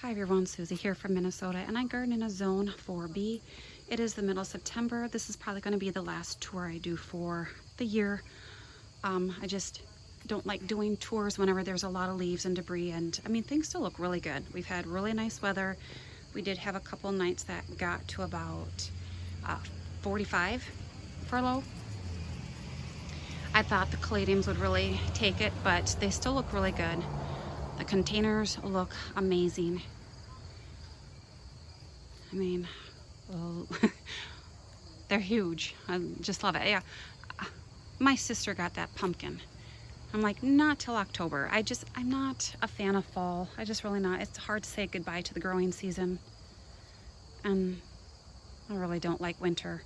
Hi everyone, Susie here from Minnesota, and I garden in a zone 4B. It is the middle of September. This is probably going to be the last tour I do for the year. I just don't like doing tours whenever there's a lot of leaves and debris, and I mean, things still look really good. We've had really nice weather. We did have a couple nights that got to about 45 for low. I thought the caladiums would really take it, but they still look really good. The containers look amazing. I mean, well, they're huge. I just love it. Yeah, my sister got that pumpkin. I'm like, not till October. I'm not a fan of fall. I just really not. It's hard to say goodbye to the growing season. And I really don't like winter.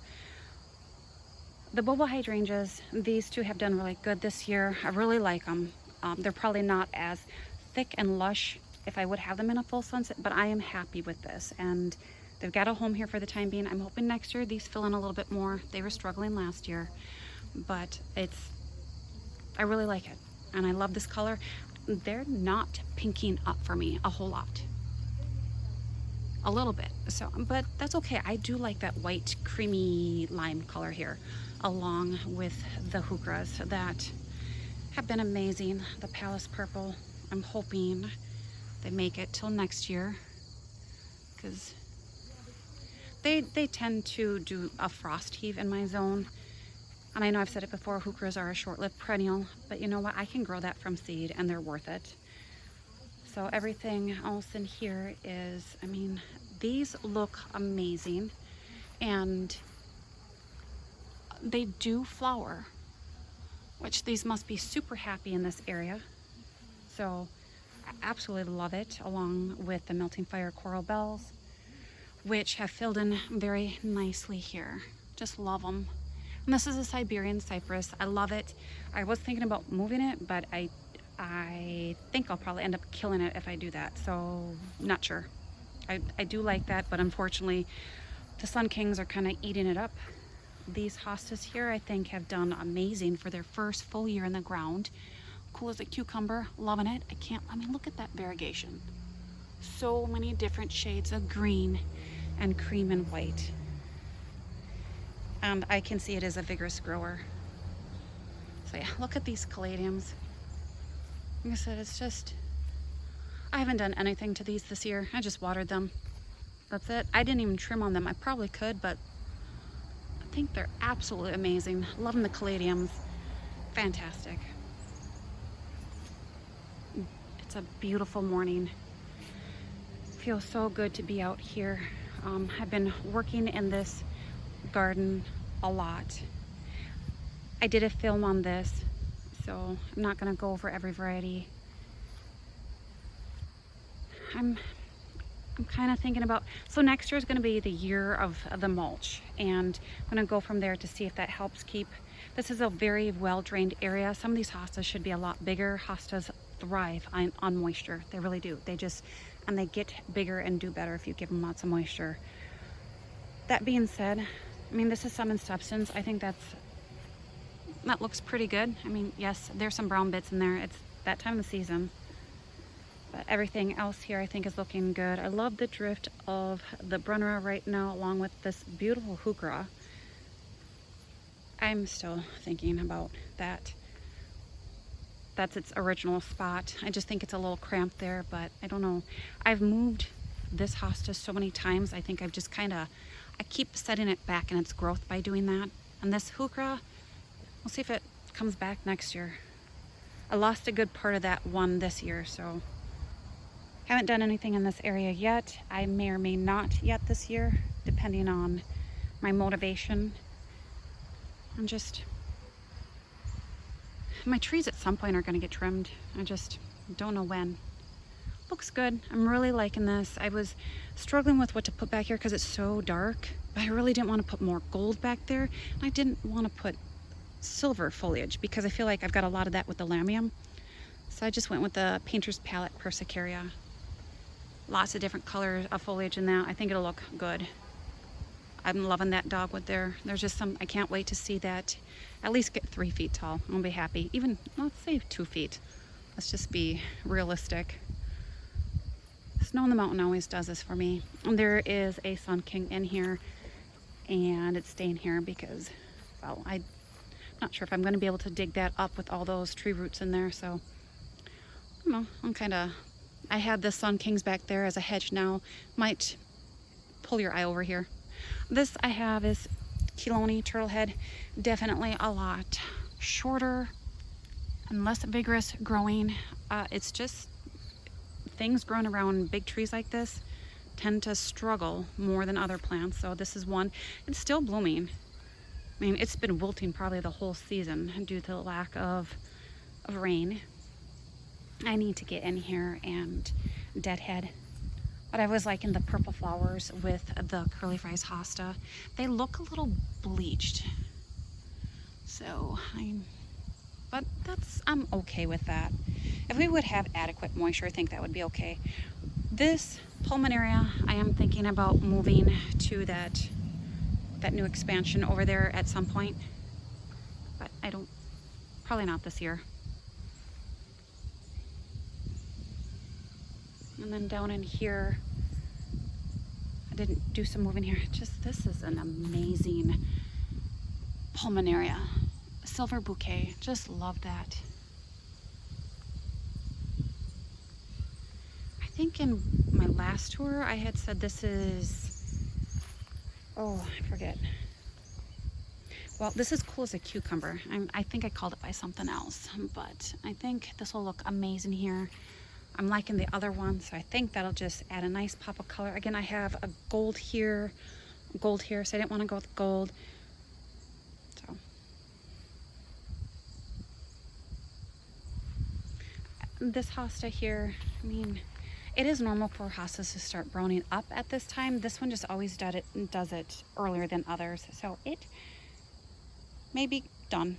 The bulbo hydrangeas, these two have done really good this year. I really like them. They're probably not as thick and lush if I would have them in a full sunset, but I am happy with this, and they've got a home here for the time being. I'm hoping next year these fill in a little bit more. They were struggling last year, but I really like it, and I love this color. They're not pinking up for me a whole lot, a little bit, so, but that's okay. I do like that white creamy lime color here along with the heucheras that have been amazing. The Palace Purple, I'm hoping they make it till next year, because they tend to do a frost heave in my zone. And I know I've said it before, heucheras are a short-lived perennial, but you know what? I can grow that from seed and they're worth it. So everything else in here is, I mean, these look amazing, and they do flower, which these must be super happy in this area. So I absolutely love it, along with the Melting Fire Coral Bells, which have filled in very nicely here. Just love them. And this is a Siberian cypress. I love it. I was thinking about moving it, but I think I'll probably end up killing it if I do that. So not sure. I do like that, but unfortunately the Sun Kings are kind of eating it up. These hostas here, I think, have done amazing for their first full year in the ground. Cool as a cucumber, loving it. I mean, look at that variegation. So many different shades of green and cream and white. And I can see it as a vigorous grower. So yeah, look at these caladiums. Like I said, it's just, I haven't done anything to these this year. I just watered them. That's it. I didn't even trim on them. I probably could, but I think they're absolutely amazing. Loving the caladiums. Fantastic. It's a beautiful morning. Feels so good to be out here. I've been working in this garden a lot. I did a film on this, so I'm not going to go over every variety. I'm kind of thinking about, so next year is going to be the year of the mulch, and I'm going to go from there to see if that helps keep. This is a very well drained area. Some of these hostas should be a lot bigger. Hostas thrive on moisture. They really do. And they get bigger and do better if you give them lots of moisture. That being said, I mean, this is Sum and Substance. I think that looks pretty good. I mean, yes, there's some brown bits in there. It's that time of the season. But everything else here I think is looking good. I love the drift of the Brunnera right now, along with this beautiful heuchera. I'm still thinking about that. That's its original spot. I just think it's a little cramped there, but I don't know. I've moved this hosta so many times. I think I've just I keep setting it back in its growth by doing that. And this heuchera, we'll see if it comes back next year. I lost a good part of that one this year, so haven't done anything in this area yet. I may or may not yet this year, depending on my motivation. I'm just, my trees at some point are going to get trimmed. I just don't know when. Looks good. I'm really liking this. I was struggling with what to put back here because it's so dark, but I really didn't want to put more gold back there. And I didn't want to put silver foliage because I feel like I've got a lot of that with the lamium. So I just went with the Painter's Palette Persicaria. Lots of different colors of foliage in that. I think it'll look good. I'm loving that dogwood there. There's just some, I can't wait to see that at least get 3 feet tall. I'll be happy. Even, let's say 2 feet. Let's just be realistic. Snow in the Mountain always does this for me. And there is a Sun King in here, and it's staying here because, well, I'm not sure if I'm going to be able to dig that up with all those tree roots in there. So, I don't know. I had the Sun Kings back there as a hedge now. Might pull your eye over here. This I have is Kelowna turtlehead. Definitely a lot shorter and less vigorous growing. It's just things growing around big trees like this tend to struggle more than other plants. So this is one. It's still blooming. I mean, it's been wilting probably the whole season due to the lack of rain. I need to get in here and deadhead. But I was liking the purple flowers with the curly fries hosta. They look a little bleached. So but I'm okay with that. If we would have adequate moisture, I think that would be okay. This pulmonaria, I am thinking about moving to that new expansion over there at some point. But probably not this year. And then down in here, I didn't do some moving here. This is an amazing pulmonaria. Silver bouquet, just love that. I think in my last tour, I had said this is, oh, I forget. Well, this is cool as a cucumber. I think I called it by something else, but I think this will look amazing here. I'm liking the other one, so I think that'll just add a nice pop of color. Again, I have a gold here, so I didn't want to go with gold. So this hosta here, I mean, it is normal for hostas to start browning up at this time. This one just always does it earlier than others, so it may be done.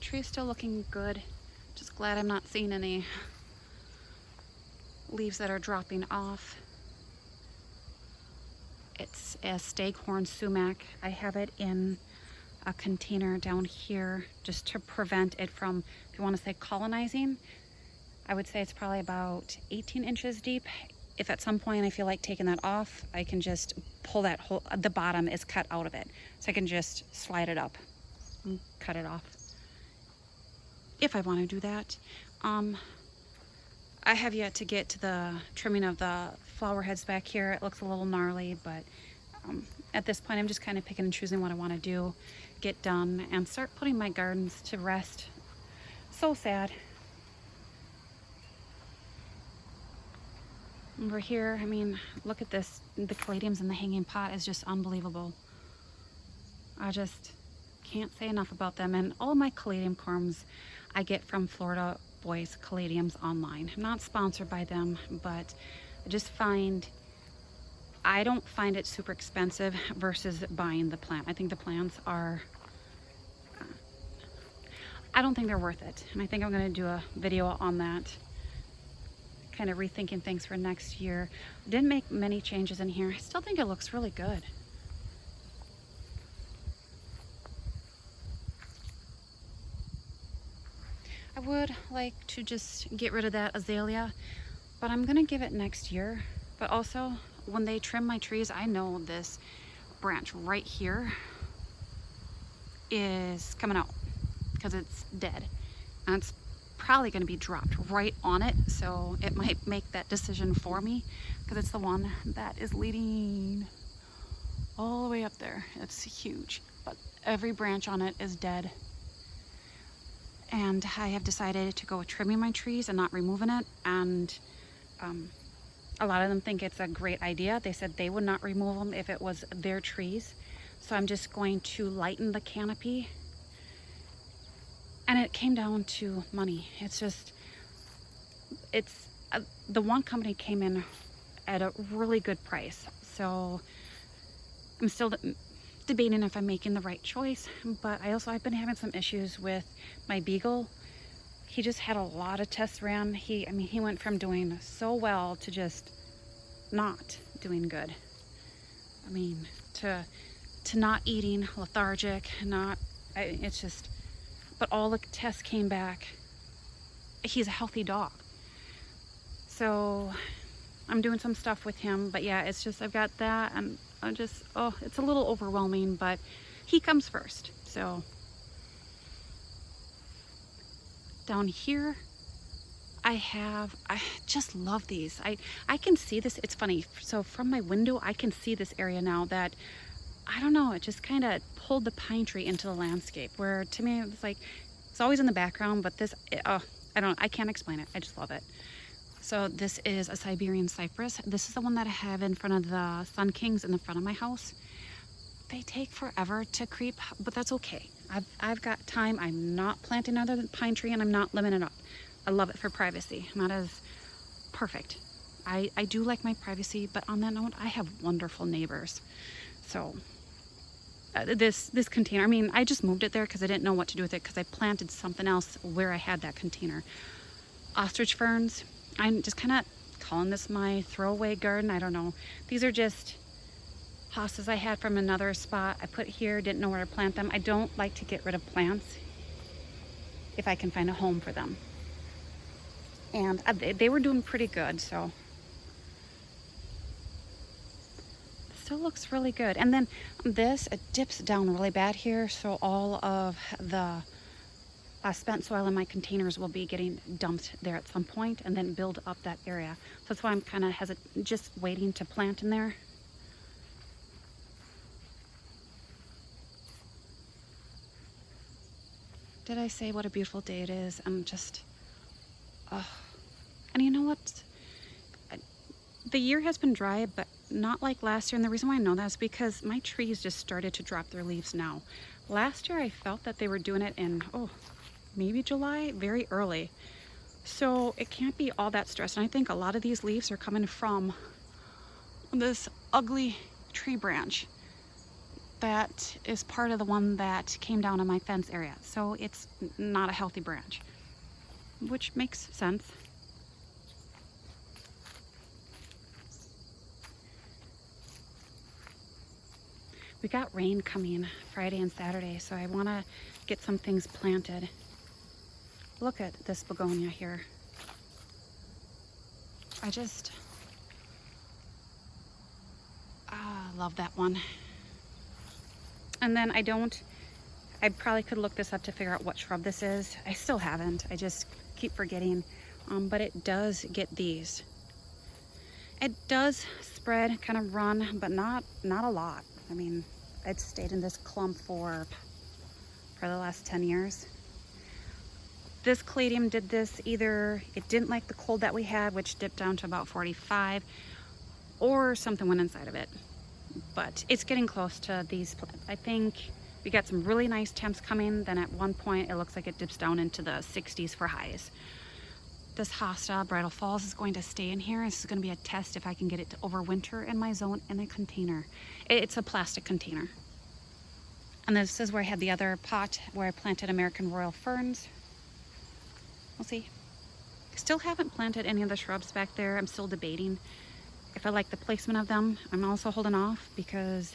Tree's still looking good. Just glad I'm not seeing any leaves that are dropping off. It's a staghorn sumac. I have it in a container down here just to prevent it from, if you want to say colonizing, I would say it's probably about 18 inches deep. If at some point I feel like taking that off, I can just pull that whole, the bottom is cut out of it. So I can just slide it up and cut it off. If I want to do that. I have yet to get to the trimming of the flower heads back here. It looks a little gnarly, but at this point I'm just kind of picking and choosing what I want to do, get done, and start putting my gardens to rest. So sad. Over here, I mean, look at this. The caladiums in the hanging pot is just unbelievable. I just can't say enough about them. And all of my caladium corms I get from Florida Boys Caladiums online. I'm not sponsored by them, but I just I don't find it super expensive versus buying the plant. I think the plants are, I don't think they're worth it. And I think I'm going to do a video on that, kind of rethinking things for next year. Didn't make many changes in here. I still think it looks really good. I would like to just get rid of that azalea, but I'm gonna give it next year. But also, when they trim my trees, I know this branch right here is coming out because it's dead. And it's probably gonna be dropped right on it, so it might make that decision for me because it's the one that is leading all the way up there. It's huge, but every branch on it is dead. And I have decided to go with trimming my trees and not removing it. And a lot of them think it's a great idea. They said they would not remove them if it was their trees. So I'm just going to lighten the canopy. And it came down to money. It's just, the one company came in at a really good price. So I'm still debating if I'm making the right choice, but I've been having some issues with my beagle. He just had a lot of tests ran. He went from doing so well to just not doing good. I mean, to not eating, lethargic, not It's just, but all the tests came back. He's a healthy dog. So I'm doing some stuff with him, but yeah, it's just, I've got that, and I'm just, oh, it's a little overwhelming, but he comes first. So down here, I just love these. I can see this. It's funny. So from my window, I can see this area now that, I don't know, it just kind of pulled the pine tree into the landscape, where to me, it was like, it's always in the background, but this, oh, I don't, I can't explain it. I just love it. So this is a Siberian cypress. This is the one that I have in front of the Sun Kings in the front of my house. They take forever to creep, but that's okay. I've got time. I'm not planting another pine tree, and I'm not limiting it up. I love it for privacy. Not as perfect. I do like my privacy, but on that note, I have wonderful neighbors. So this container, I mean, I just moved it there because I didn't know what to do with it, because I planted something else where I had that container. Ostrich ferns. I'm just kind of calling this my throwaway garden. I don't know. These are just hostas I had from another spot I put here. Didn't know where to plant them. I don't like to get rid of plants if I can find a home for them. And they were doing pretty good, so still looks really good. And then this, it dips down really bad here, so all of the spent soil in my containers will be getting dumped there at some point, and then build up that area. So that's why I'm kind of just waiting to plant in there. Did I say what a beautiful day it is? I'm just, oh. And you know what? The year has been dry, but not like last year. And the reason why I know that is because my trees just started to drop their leaves now. Last year I felt that they were doing it in, oh, maybe July, very early. So it can't be all that stressed. And I think a lot of these leaves are coming from this ugly tree branch that is part of the one that came down on my fence area. So it's not a healthy branch, which makes sense. We got rain coming Friday and Saturday, so I want to get some things planted. Look at this begonia here. I just love that one. And then I probably could look this up to figure out what shrub this is. I still haven't. I just keep forgetting. But it does get these. It does spread, kind of run, but not a lot. I mean, it's stayed in this clump for the last 10 years. This caladium did this, either it didn't like the cold that we had, which dipped down to about 45, or something went inside of it. But it's getting close to these. I think we got some really nice temps coming. Then at one point, it looks like it dips down into the 60s for highs. This hosta, Bridal Falls, is going to stay in here. This is going to be a test if I can get it to overwinter in my zone in a container. It's a plastic container. And this is where I had the other pot where I planted American Royal Ferns. We'll see. Still haven't planted any of the shrubs back there. I'm still debating if I like the placement of them. I'm also holding off because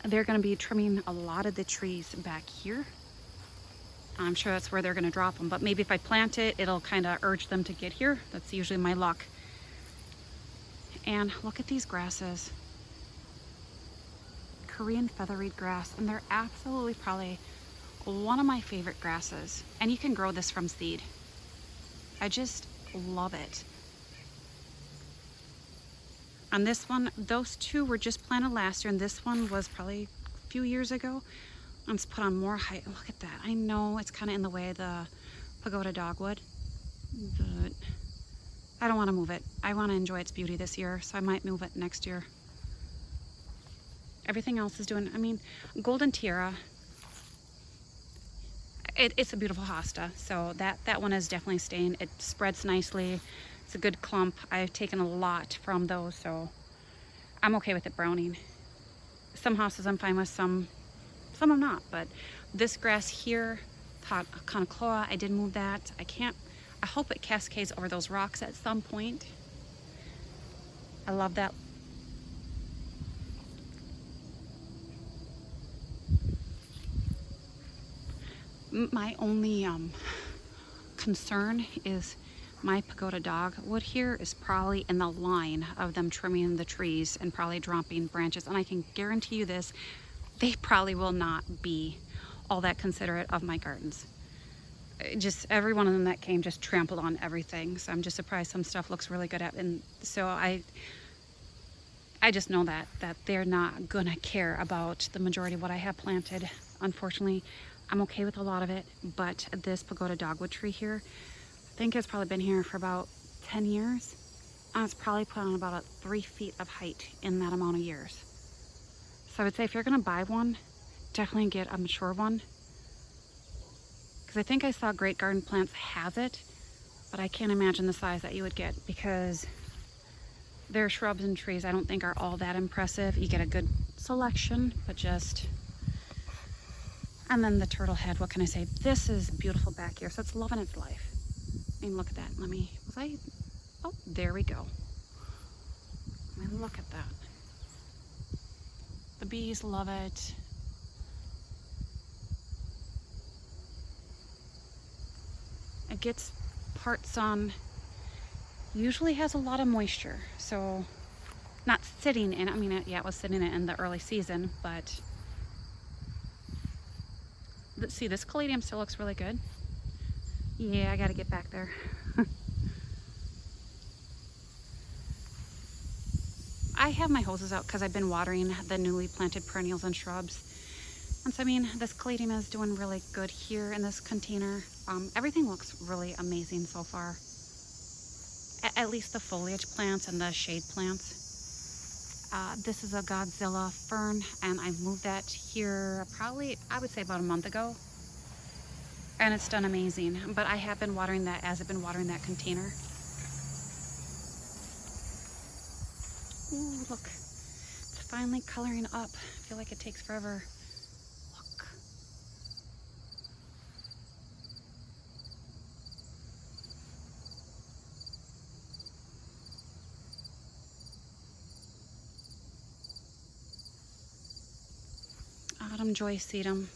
they're going to be trimming a lot of the trees back here. I'm sure that's where they're going to drop them, but maybe if I plant it, it'll kind of urge them to get here. That's usually my luck. And look at these grasses. Korean featherweed grass, and they're absolutely probably one of my favorite grasses. And you can grow this from seed. I just love it. On this one, those two were just planted last year, and this one was probably a few years ago. I'm just put on more height. Look at that. I know it's kind of in the way of the pagoda dogwood, but I don't want to move it. I want to enjoy its beauty this year, so I might move it next year. Everything else is doing, I mean, golden tiara, it's a beautiful hosta, so that one is definitely staying. It spreads nicely. It's a good clump. I've taken a lot from those, so I'm okay with it browning. Some hostas I'm fine with, some I'm not, but this grass here, Conocloa, I did move that. I hope it cascades over those rocks at some point. I love that. My only concern is my pagoda dogwood here is probably in the line of them trimming the trees and probably dropping branches. And I can guarantee you this, they probably will not be all that considerate of my gardens. Just every one of them that came just trampled on everything. So I'm just surprised some stuff looks really good at. And so I just know that they're not gonna care about the majority of what I have planted. Unfortunately, I'm okay with a lot of it, but this pagoda dogwood tree here, I think it's probably been here for about 10 years. And it's probably put on about 3 feet of height in that amount of years. So I would say if you're gonna buy one, definitely get a mature one. Because I think I saw Great Garden Plants has it, but I can't imagine the size that you would get because their shrubs and trees I don't think are all that impressive. You get a good selection, but just... And then the turtle head, what can I say? This is beautiful back here, so it's loving its life. I mean, look at that. Oh, there we go. I mean, look at that. The bees love it. It gets part sun. Usually has a lot of moisture, so not sitting in. I mean, yeah, it was sitting in the early season, but let's see. This caladium still looks really good. Yeah, I got to get back there. I have my hoses out because I've been watering the newly planted perennials and shrubs. And so, I mean, this caladium is doing really good here in this container. Everything looks really amazing so far. At least the foliage plants and the shade plants. This is a Godzilla fern, and I moved that here probably, I would say about a month ago. And it's done amazing. But I have been watering that as I've been watering that container. Ooh, look. It's finally coloring up. I feel like it takes forever. Look. Autumn joy sedum.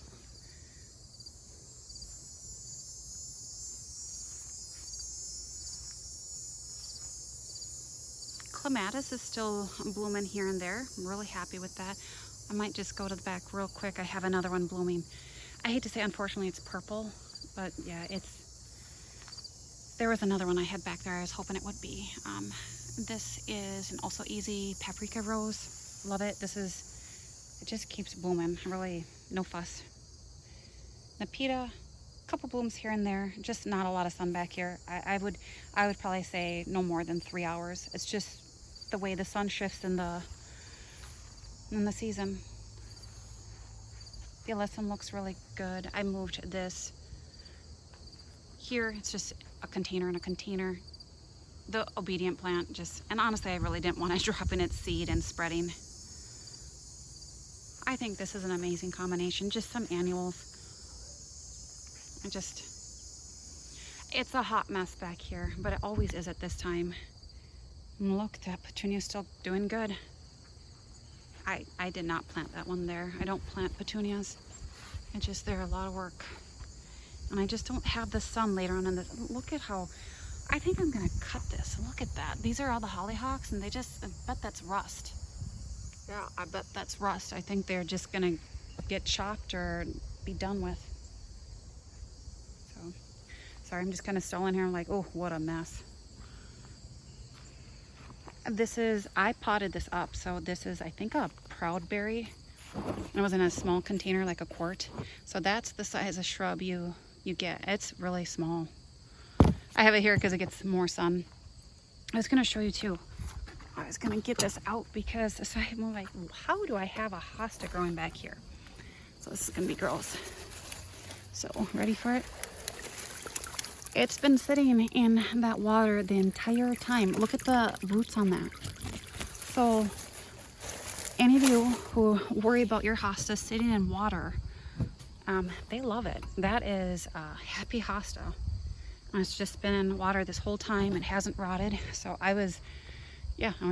Clematis is still blooming here and there. I'm really happy with that. I might just go to the back real quick. I have another one blooming. I hate to say, unfortunately, it's purple, but yeah, there was another one I had back there I was hoping it would be. This is an also easy paprika rose. Love it. It just keeps blooming. Really, no fuss. Nepeta, couple blooms here and there, just not a lot of sun back here. I would probably say no more than 3 hours. It's just the way the sun shifts in the season. The alyssum looks really good. I moved this here. It's just a container and a container. The obedient plant and honestly I really didn't want to drop in its seed and spreading. I think this is an amazing combination. Just some annuals. It's a hot mess back here, but it always is at this time. And look, that petunia's still doing good. I did not plant that one there. I don't plant petunias. They're a lot of work. And I just don't have the sun later on in the, look at how, I think I'm gonna cut this. Look at that. These are all the hollyhocks and I bet that's rust. Yeah, I bet that's rust. I think they're just gonna get chopped or be done with. So, sorry, I'm just kind of stalling here. I'm like, oh, what a mess. I potted this up. So this is, I think, a proudberry. It was in a small container, like a quart. So that's the size of shrub you get. It's really small. I have it here because it gets more sun. I was going to show you too. I was going to get this out because I'm like, how do I have a hosta growing back here? So this is going to be gross. So, ready for it? It's been sitting in that water the entire time. Look at the roots on that. So, any of you who worry about your hosta sitting in water, they love it. That is a happy hosta. And it's just been in water this whole time. It hasn't rotted. So I was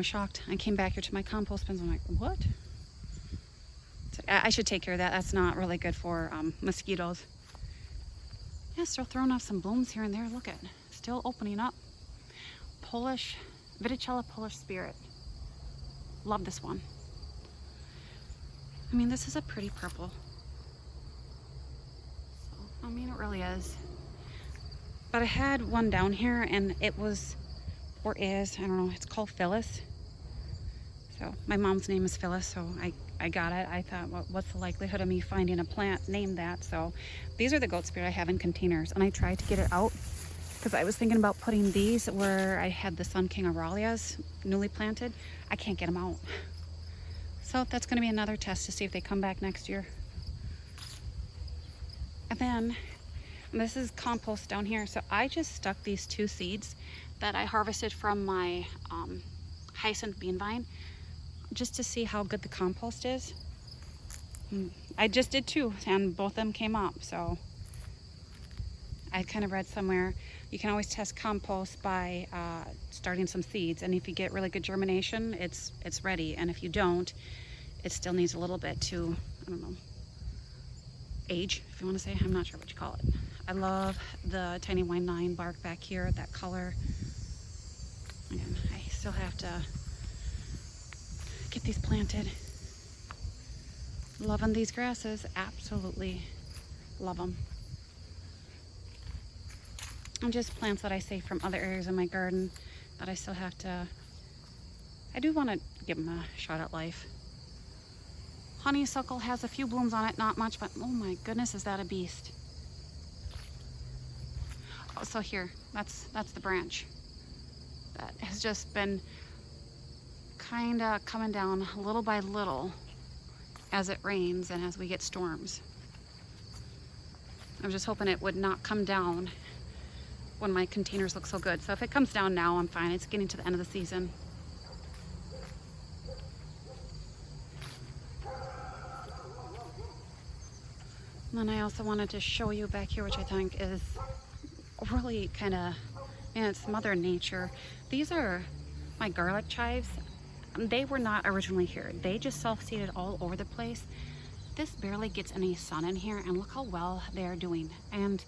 shocked. I came back here to my compost bins. I'm like, what? So I should take care of that. That's not really good for mosquitoes. Yeah, still throwing off some blooms here and there. Look at, still opening up. Polish, Viticella Polish Spirit. Love this one. I mean, this is a pretty purple. So, I mean, it really is. But I had one down here and it was, or is, I don't know, it's called Phyllis. So my mom's name is Phyllis, so I got it. I thought, well, what's the likelihood of me finding a plant named that? So these are the goat spirit I have in containers, and I tried to get it out because I was thinking about putting these where I had the Sun King Aurelias newly planted. I can't get them out. So that's going to be another test to see if they come back next year. And then this is compost down here. So I just stuck these 2 seeds that I harvested from my hyacinth bean vine, just to see how good the compost is. I just did 2 and both of them came up. So I kind of read somewhere you can always test compost by starting some seeds, and if you get really good germination, it's ready, and if you don't, it still needs a little bit to, I don't know, age, if you want to say. I'm not sure what you call it. I love the tiny wine 9 bark back here, that color. Again, I still have to get these planted. Loving these grasses, absolutely love them. And just plants that I saved from other areas in my garden that I still have to, I do want to give them a shot at life. Honeysuckle has a few blooms on it, not much, but oh my goodness, is that a beast. Oh, so here, that's the branch that has just been kind of coming down little by little as it rains and as we get storms. I was just hoping it would not come down when my containers look so good. So if it comes down now, I'm fine. It's getting to the end of the season. And then I also wanted to show you back here, which I think is really kind of, man, it's Mother Nature. These are my garlic chives. They were not originally here. They just self-seeded all over the place. This barely gets any sun in here, and look how well they are doing. And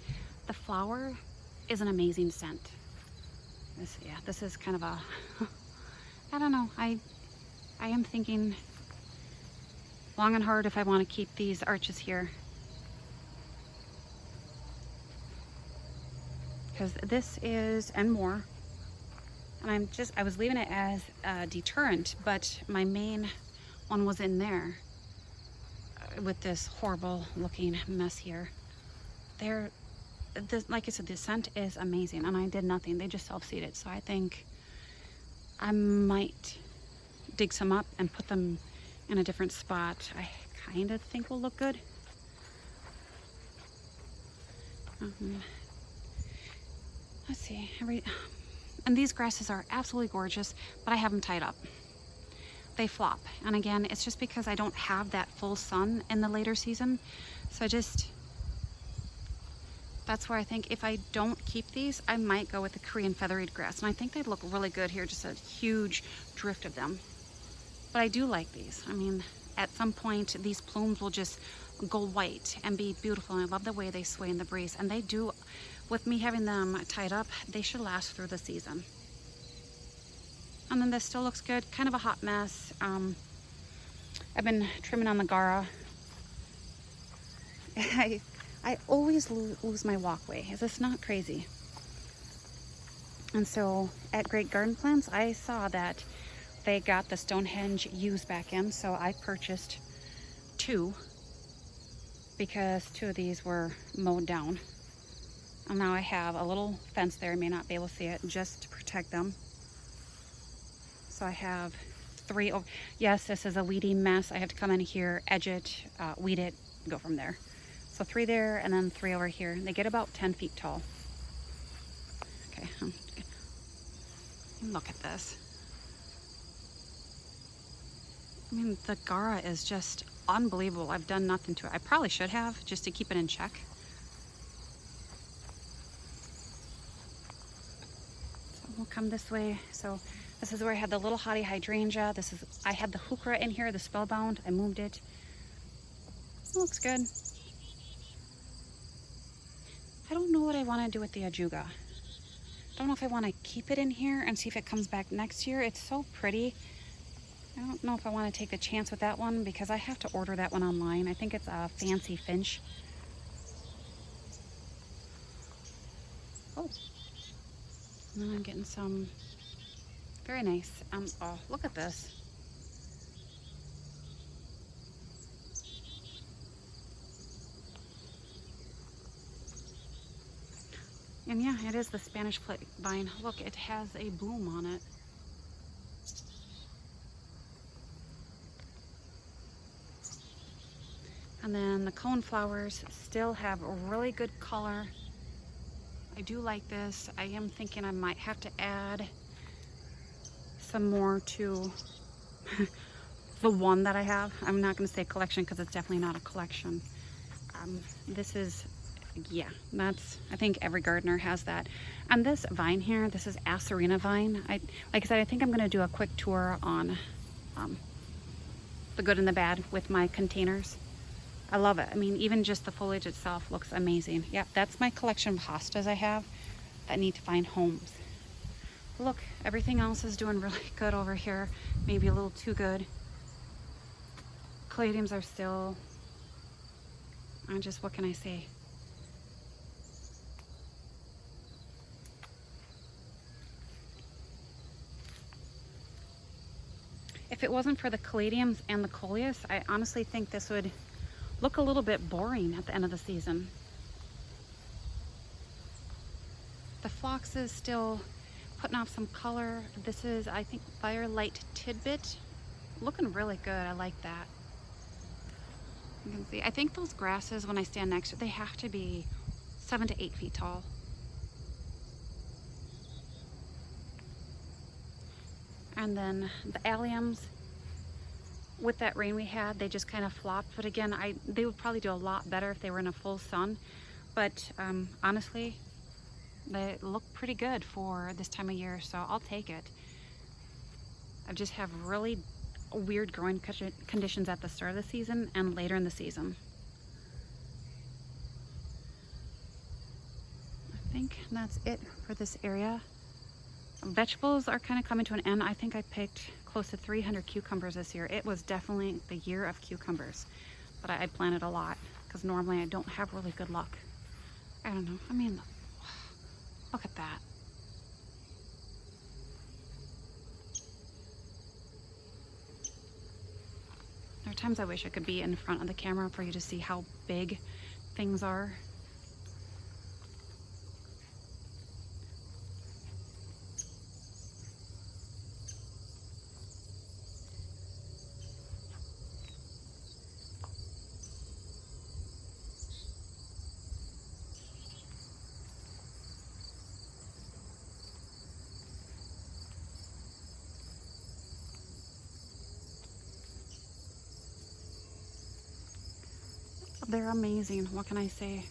the flower is an amazing scent. This is kind of a, I don't know. I am thinking long and hard if I want to keep these arches here. Because this is, and more, and I was leaving it as a deterrent, but my main one was in there with this horrible looking mess here. Like I said, the scent is amazing, and I did nothing. They just self-seeded. So I think I might dig some up and put them in a different spot. I kind of think will look good. Let's see. And these grasses are absolutely gorgeous, but I have them tied up. They flop. And again, it's just because I don't have that full sun in the later season. So that's where I think if I don't keep these, I might go with the Korean feathered grass. And I think they'd look really good here, just a huge drift of them. But I do like these. I mean, at some point, these plumes will just go white and be beautiful. And I love the way they sway in the breeze. And they do, with me having them tied up, they should last through the season. And then this still looks good. Kind of a hot mess. I've been trimming on the Gara. I always lose my walkway. Is this not crazy? And so at Great Garden Plants, I saw that they got the Stonehenge U's back in. So I purchased 2 because 2 of these were mowed down. And now I have a little fence there. You may not be able to see it, just to protect them. So I have 3 over. Yes, this is a weedy mess. I have to come in here, edge it, weed it, go from there. So 3 there, and then 3 over here. They get about 10 feet tall. Okay, look at this. I mean, the Gara is just unbelievable. I've done nothing to it. I probably should have, just to keep it in check. So we'll come this way. So this is where I had the little hottie hydrangea. I had the heuchera in here, the spellbound. I moved it. It looks good. I don't know what I want to do with the ajuga. I don't know if I want to keep it in here and see if it comes back next year. It's so pretty. I don't know if I want to take the chance with that one because I have to order that one online. I think it's a fancy finch. Oh, and then I'm getting some very nice. Oh, look at this. And yeah, it is the Spanish plate vine. Look, it has a bloom on it. And then the cone flowers still have a really good color. I do like this. I am thinking I might have to add some more to the one that I have. I'm not going to say collection because it's definitely not a collection. This is, yeah, that's, I think every gardener has that. And this vine here, this is Acerina vine. Like I said, I think I'm going to do a quick tour on the good and the bad with my containers. I love it. I mean, even just the foliage itself looks amazing. Yeah, that's my collection of hostas I have that need to find homes. Look, everything else is doing really good over here. Maybe a little too good. Caladiums are still, what can I say? If it wasn't for the caladiums and the coleus, I honestly think this would look a little bit boring at the end of the season. The phlox is still putting off some color. This is, I think, Firelight Tidbit. Looking really good. I like that. You can see, I think those grasses, when I stand next to it, they have to be 7 to 8 feet tall. And then the alliums, with that rain we had, they just kind of flopped. But again, they would probably do a lot better if they were in a full sun. But honestly, they look pretty good for this time of year, so I'll take it. I just have really weird growing conditions at the start of the season and later in the season. I think that's it for this area. Vegetables are kind of coming to an end. I think I picked close to 300 cucumbers this year. It was definitely the year of cucumbers, but I planted a lot because normally I don't have really good luck. I don't know. I mean, look at that. There are times I wish I could be in front of the camera for you to see how big things are. They're amazing. What can I say?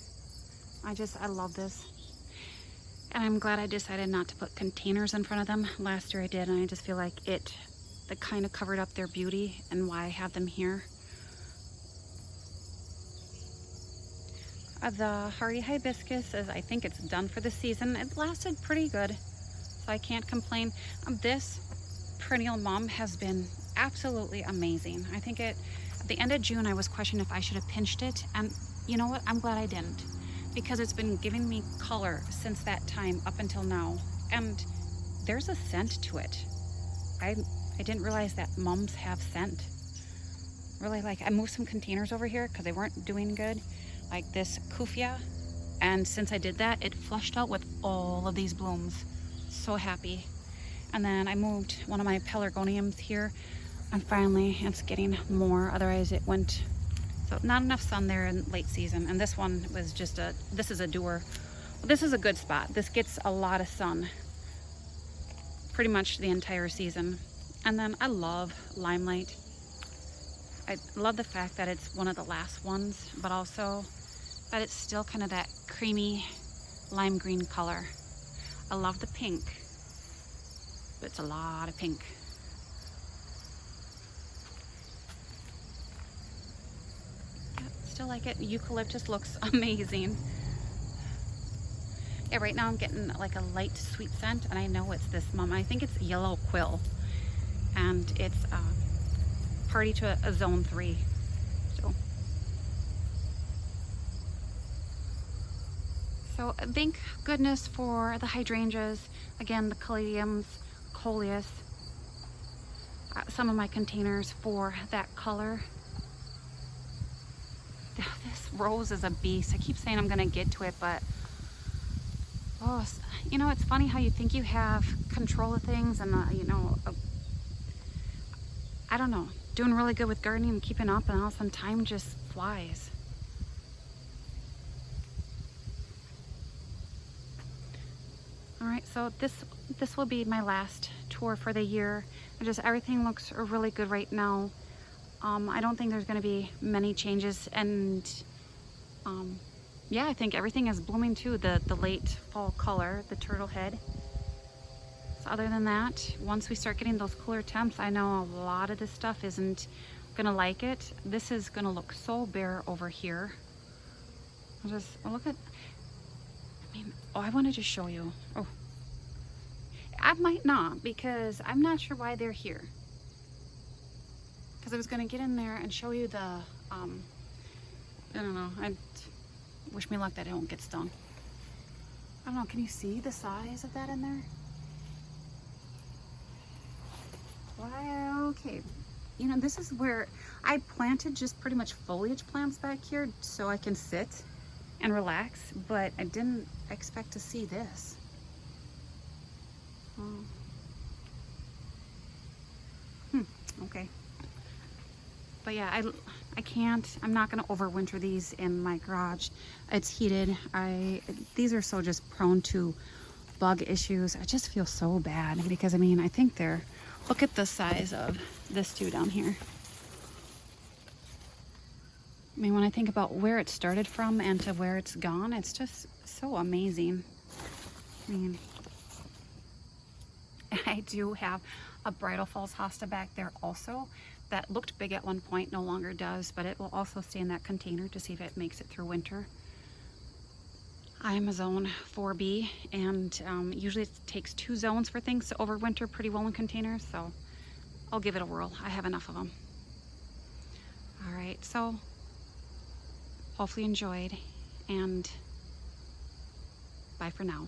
I love this. And I'm glad I decided not to put containers in front of them. Last year I did, and I just feel like that kind of covered up their beauty and why I have them here. The hardy hibiscus is, I think it's done for the season. It lasted pretty good, so I can't complain. This perennial mum has been absolutely amazing. I think at the end of June, I was questioning if I should have pinched it, and you know what? I'm glad I didn't, because it's been giving me color since that time up until now, and there's a scent to it. I didn't realize that mums have scent. Really, like, I moved some containers over here because they weren't doing good, like this Kufia, and since I did that, it flushed out with all of these blooms. So happy. And then I moved one of my pelargoniums here, and finally it's getting more. Otherwise it went, so not enough sun there in late season. And this one was just this is a doer. This is a good spot. This gets a lot of sun pretty much the entire season. And then I love Limelight. I love the fact that it's one of the last ones, but also that it's still kind of that creamy lime green color. I love the pink, but it's a lot of pink. Yeah, still like it. Eucalyptus looks amazing. Yeah, right now I'm getting like a light sweet scent, and I know it's this mum. I think it's yellow quill, and it's party to a zone 3. So thank goodness for the hydrangeas. Again, the caladiums, coleus, some of my containers for that color. This rose is a beast. I keep saying I'm gonna get to it, but oh, you know, it's funny how you think you have control of things, and you know, I don't know, doing really good with gardening and keeping up, and all of a sudden time just flies. All right, so this will be my last tour for the year. Just everything looks really good right now. I don't think there's going to be many changes, and yeah, I think everything is blooming too. The late fall color, the turtle head. So other than that, once we start getting those cooler temps, I know a lot of this stuff isn't gonna like it. This is gonna look so bare over here. I'll just look at. I mean, oh, I wanted to show you. Oh, I might not, because I'm not sure why they're here. Because I was gonna get in there and show you the. I don't know. I wish me luck that I don't get stung. I don't know. Can you see the size of that in there? Wow. Okay. You know, this is where I planted just pretty much foliage plants back here so I can sit and relax, but I didn't expect to see this. Oh. Okay. But yeah, I'm not gonna overwinter these in my garage. It's heated. These are so just prone to bug issues. I just feel so bad because I mean, I think they're, look at the size of this two down here. I mean, when I think about where it started from and to where it's gone, it's just so amazing. I mean, I do have a Bridal Falls hosta back there also that looked big at one point, no longer does, but it will also stay in that container to see if it makes it through winter. I'm a zone 4B, and usually it takes 2 zones for things to overwinter pretty well in containers, so I'll give it a whirl. I have enough of them. All right, so hopefully you enjoyed, and bye for now.